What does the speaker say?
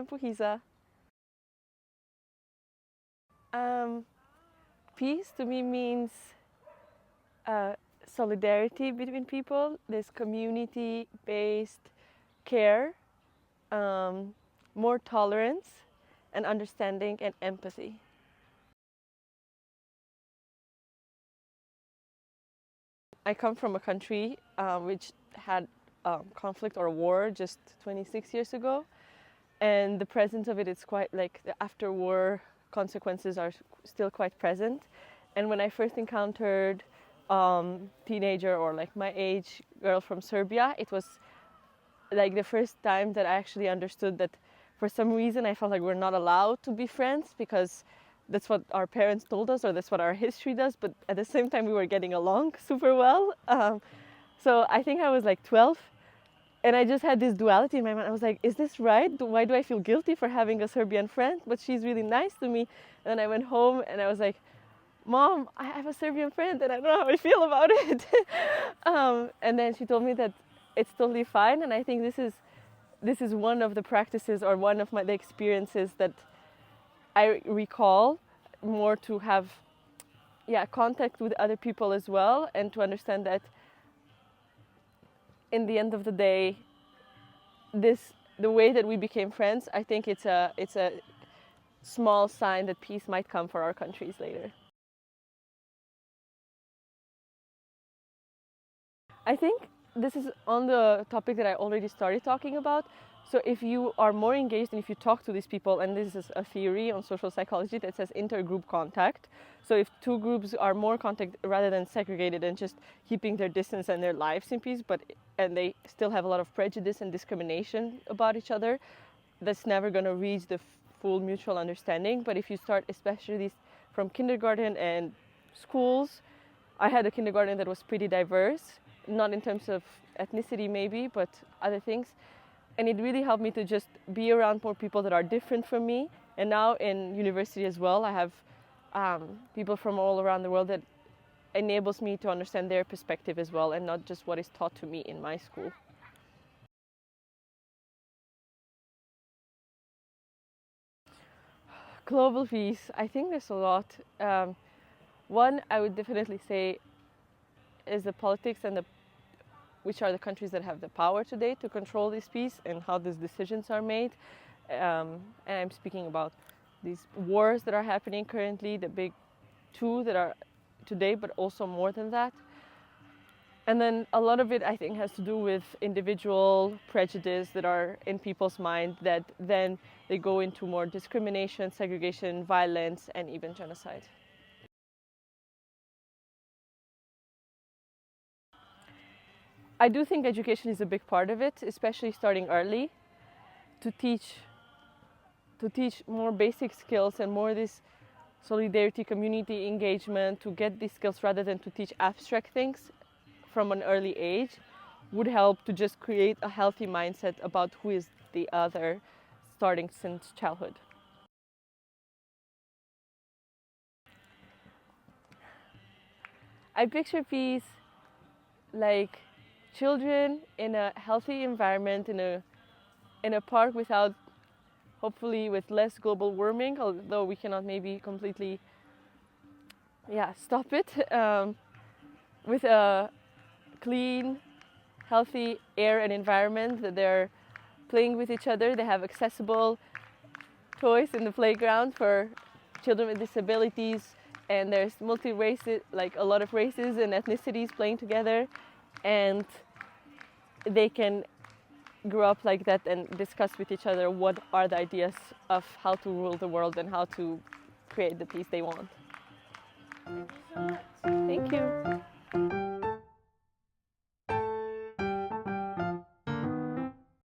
I'm Puhiza. Peace to me means solidarity between people, this community-based care, more tolerance and understanding and empathy. I come from a country which had conflict or war just 26 years ago, and the presence of it is quite like the after-war consequences are still quite present. And when I first encountered teenager or like my age girl from Serbia, it was like the first time that I actually understood that for some reason I felt like we're not allowed to be friends because that's what our parents told us or that's what our history does, but at the same time we were getting along super well. So I think I was like 12 and I just had this duality in my mind. I was like, is this right? Why do I feel guilty for having a Serbian friend? But she's really nice to me. And then I went home and I was like, Mom, I have a Serbian friend and I don't know how I feel about it. And then she told me that it's totally fine. And I think this is one of the practices or one of the experiences that I recall more to have contact with other people as well, and to understand that in the end of the day, the way that we became friends, I think it's a small sign that peace might come for our countries later. I think this is on the topic that I already started talking about. So if you are more engaged and if you talk to these people, and this is a theory on social psychology that says intergroup contact. So if two groups are more contact rather than segregated and just keeping their distance and their lives in peace, and they still have a lot of prejudice and discrimination about each other, that's never going to reach the full mutual understanding. But if you start, especially from kindergarten and schools, I had a kindergarten that was pretty diverse, not in terms of ethnicity maybe, but other things. And it really helped me to just be around more people that are different from me. And now in university as well, I have people from all around the world that enables me to understand their perspective as well, and not just what is taught to me in my school. Global peace, I think there's a lot. One, I would definitely say, is the politics and which are the countries that have the power today to control this peace and how these decisions are made. And I'm speaking about these wars that are happening currently, the big two that are today, but also more than that. And then a lot of it, I think, has to do with individual prejudice that are in people's mind that then they go into more discrimination, segregation, violence, and even genocide. I do think education is a big part of it, especially starting early, to teach more basic skills and more this solidarity, community engagement, to get these skills rather than to teach abstract things from an early age, would help to just create a healthy mindset about who is the other, starting since childhood. I picture peace like children in a healthy environment, in a park without, hopefully with less global warming, although we cannot maybe completely stop it, with a clean, healthy air and environment, that they're playing with each other. They have accessible toys in the playground for children with disabilities, and there's multi-races, like a lot of races and ethnicities playing together, and they can grow up like that and discuss with each other what are the ideas of how to rule the world and how to create the peace they want. Thank you.